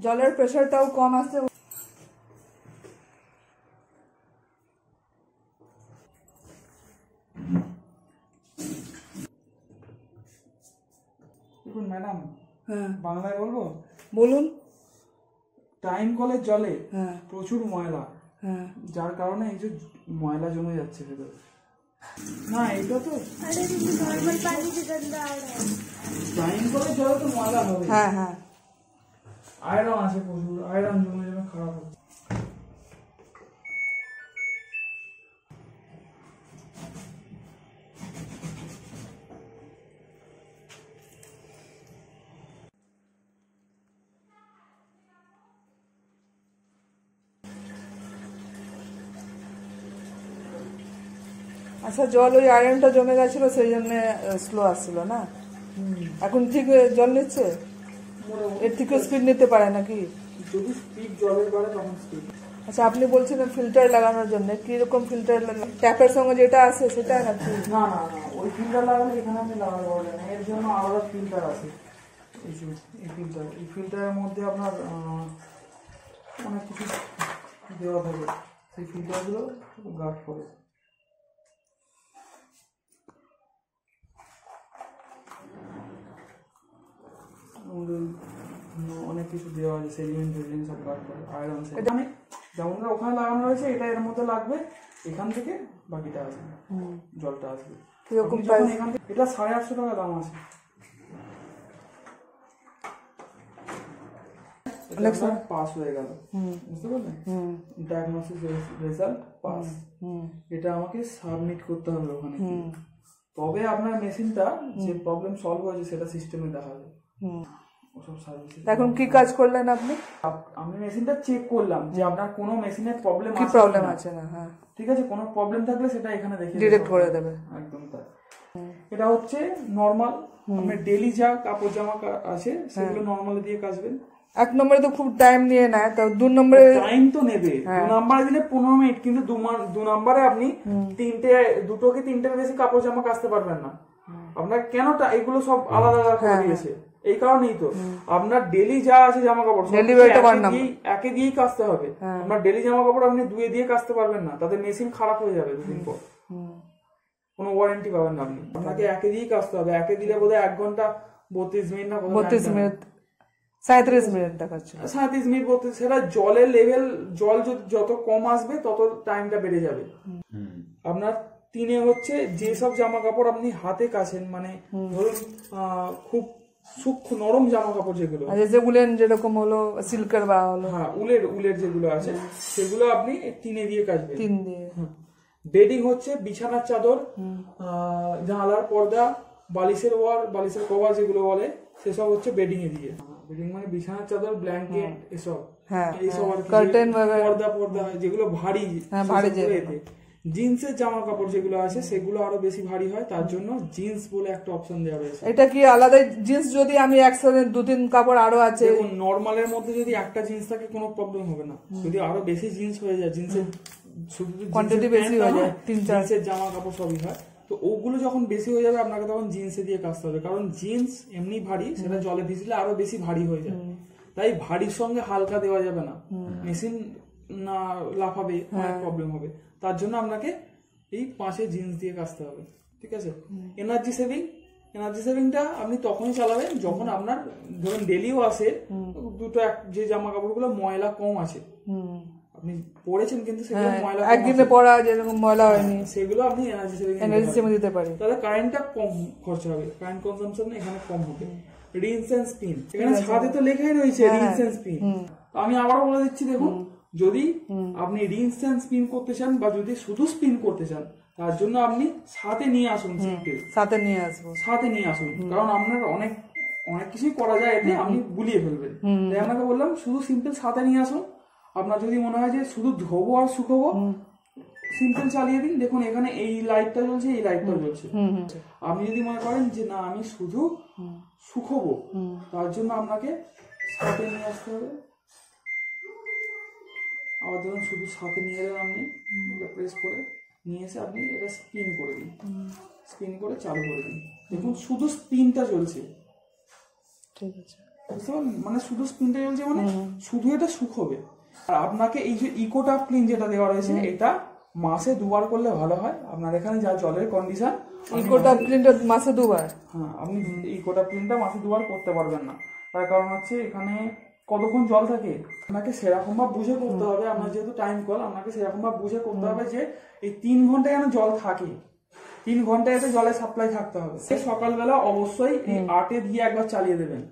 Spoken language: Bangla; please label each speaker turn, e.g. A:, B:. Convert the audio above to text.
A: জলের প্রেসারটাও কম আছে।
B: দেখুন ম্যাডাম, হ্যাঁ বাংলায় বলবো?
A: বলুন।
B: টাইম কলের জলে প্রচুর ময়লা, যার কারণে এই যে ময়লা জমে যাচ্ছে ভেতরে। না এটা তো টাইম কলের জলে তো ময়লা হবে।
A: হ্যাঁ হ্যাঁ,
B: আয়রন আছে প্রচুর, আয়রন জমে জমে খারাপ হবে।
A: আচ্ছা, জল ওই আয়রনটা জমে গেছিল সেই জন্য স্লো আসছিল না? এখন ঠিক জল নিচ্ছে? এর থেকে স্পিড নিতে পারে নাকি?
B: যদি স্পিড জলের বাড়ে তখন স্পিড।
A: আচ্ছা, আপনি বলছিলেন ফিল্টার লাগানোর জন্য, কিরকম ফিল্টার লাগানো? ট্যাপের সঙ্গে যেটা আছে সেটা নাকি?
B: না না না, ওই ফিল্টার লাগালে এখানে আপনি লাগাতে পারবেন না, এর জন্য আলাদা ফিল্টার আছে। এই ফিল্টারের মধ্যে আপনার অনেক কিছু দেওয়া থাকে, সেই ফিল্টারগুলো গার্ড করে। অনেক কিছু দেওয়া আছে, সেডিমেন্ট সব গার্ড করে, আয়রন সেখানে যেমন ওখানে লাগানো রয়েছে, এটা এর মধ্যে লাগবে, এখান থেকে বাকিটা আসবে, জলটা আসবে।
A: কিরকম
B: এখান থেকে এটা 850 টাকা দাম আছে। অনেক সময় পাস হয়ে গেল, বুঝতে পারলেন? ডায়াগনোসিস রেজাল্ট পাস, এটা আমাকে সাবমিট করতে হবে ওখানে, তবে আপনার মেশিনটা যে প্রবলেম সলভ হয়েছে সেটা সিস্টেমে দেখাবে।
A: এখন কি কাজ করলেন আপনি?
B: আমি মেশিনটা চেক করলাম যে আপনার কোনো মেশিনের প্রবলেম
A: আছে না। হ্যাঁ
B: ঠিক আছে, কোনো প্রবলেম থাকলে সেটা এখানে দেখে
A: ডিরেক্ট করে দেবে।
B: একদম তাই। এটা হচ্ছে নরমাল, আপনি ডেইলি যা কাপড় জামা আছে সেগুলো নরমালি দিয়ে কাচবেন।
A: 1 নম্বরে তো খুব টাইম নিয়ে নেয়, তো 2 নম্বরে
B: টাইম তো নেবে। 2 নম্বরে দিলে 15 মিনিট, কিন্তু 2 নম্বরে আপনি 2 থেকে 3টের বেশি কাপড় জামা কাচতে পারবেন না। আপনার কেন এগুলো সব আলাদা আলাদা করে দিয়েছে, এই কারণেই তো। আপনার ডেলি যা আছে জামা কাপড় একে দিয়েই কাচতে হবে। আপনার ডেলি জামা কাপড় আপনি 2 দিয়ে কাচতে পারবেন না, তাদের মেশিন খারাপ হয়ে যাবে 2 দিন পর, কোনো ওয়ারেন্টি পাবেন না আপনি। আপনাকে একে দিয়েই কাচতে হবে। একে দিলে বোধহয় 1 ঘন্টা 32 মিনিট না
A: 32 মিনিট 37 মিনিট দেখাচ্ছে।
B: 37 মিনিট 32, সেটা জলের লেভেল, জল যত কম আসবে তত টাইমটা বেড়ে যাবে। আপনার 3 হচ্ছে যেসব জামা কাপড় আপনি হাতে কাচেন, মানে ধরুন খুব সূক্ষ্ম নরম জামা কাপড় যেগুলো,
A: যে উলেন যেরকম হলো, সিল্কের বা হলো,
B: হ্যাঁ উলের যেগুলো আছে সেগুলো আপনি 3 দিয়ে কাচবেন।
A: 3 দিয়ে।
B: বেডিং হচ্ছে বিছানার চাদর, জানালার পর্দা, বালিশের বালিশের কভার যেগুলো বলে, সেসব হচ্ছে বেডিং এ দিয়ে। বেডিং মানে বিছানার চাদর, ব্ল্যাঙ্কেট, এসব এইসব আর পর্দা যেগুলো ভারী, এতে জিন্সের জামা কাপড় যেগুলো আছে সেগুলো আরো বেশি ভারী হয়, তার জন্য জিন্স বলে একটা অপশন দেওয়া রয়েছে।
A: এটা কি আলাদা জিন্স? যদি আমি একসাথে 2-3 কাপড় আরো আছে,
B: দেখুন নরমালের মধ্যে যদি একটা জিন্স থাকে কোনো প্রবলেম হবে না, যদি আরো বেশি জিন্স হয়ে যায়, জিন্সের
A: কোয়ান্টিটি বেশি হয়ে যায়,
B: 3-4 জামা কাপড় সবই হয়, তো ওগুলো যখন বেশি হয়ে যাবে আপনাকে তখন জিন্সে দিয়ে কাচতে হবে, কারণ জিন্স এমনি ভারী, সেটা জলে ভিজলে আরো বেশি ভারী হয়ে যায়। তাই ভারীর সঙ্গে হালকা দেওয়া যাবে না, মেশিন না লাফাবে, অনেক প্রবলেম হবে। তার জন্য আপনাকে এই 5 জিন্স দিয়ে কাচতে হবে, ঠিক আছে? এনার্জি সেভিংটা আপনি তখনই চালাবেন যখন আপনার ধরুন ডেলিও আসে, দুটো যে জামা কাপড়গুলো ময়লা কম আছে, আপনি পরেছেন কিন্তু সেগুলো ময়লা
A: একদিনে পরা যেরকম ময়লা হয়নি,
B: সেগুলো আপনি এনার্জি সেভিং দিতে পারেন। তাহলে কারেন্টটা কম খরচা হবে, কারেন্ট কনজাম্পশন এখানে কম হবে। রিনস এন্ড স্পিন, এখানে ছাদে তো লেখাই রয়েছে রিনস এন্ড স্পিন। আমি আবারও বলে দিচ্ছি, দেখুন যদি আপনি রিনস এন্ড স্পিন করতে চান বা যদি শুধু স্পিন করতে চান, তার জন্য আপনি সাথে নিয়ে আসুন, সাথে নিয়ে আসুন, কারণ আপনার অনেক কিছুই করা যায় এতে, আপনি গুলিয়ে ফেলবেন। তাই আপনাকে বললাম শুধু সিম্পল সাথে নিয়ে আসুন। আপনার যদি মনে হয় যে শুধু ধোবো আর শুকোবো, সিম্পল চালিয়ে দিন। দেখুন এখানে এই লাইটটা জ্বলছে, এই লাইটটা জ্বলছে। আপনি যদি মনে করেন যে না আমি শুধু শুকোবো, তার জন্য আপনাকে সাথে নিয়ে আসতে হবে। আবার ধরুন শুধু সাথে নিয়ে এলেন, আপনি প্রেস করে নিয়ে এসে আপনি এটা স্পিন করে দিন, স্পিন করে চালু করে দিন। দেখুন শুধু স্পিনটা চলছে,
A: ঠিক আছে।
B: বুঝতে পারলেন? মানে শুধু স্পিনটা চলছে, মানে শুধু এটা শুকোবে। আর আপনাকে এই যে ইকোটাপ ক্লিন যেটা দেওয়া রয়েছে, এটা মাসে 2 বার করলে ভালো হয়। আপনার এখানে যা জলের কন্ডিশন,
A: ইকোটাপ ক্লিনটা মাসে 2 বার?
B: হ্যাঁ, আপনি ইকোটাপ ক্লিনটা মাসে 2 বার করতে পারবেন না। তার কারণ হচ্ছে এখানে কতক্ষণ জল থাকে, আপনাকে সেরকম ভাবে বুঝে করতে হবে। আপনার যেহেতু টাইম কল, আপনাকে সেরকম ভাবে বুঝে করতে হবে যে এই 3 ঘন্টা যেন জল থাকে, 3 ঘন্টা এতে জলের সাপ্লাই থাকতে হবে। সকালবেলা অবশ্যই এই 8 দিয়ে একবার চালিয়ে দেবেন।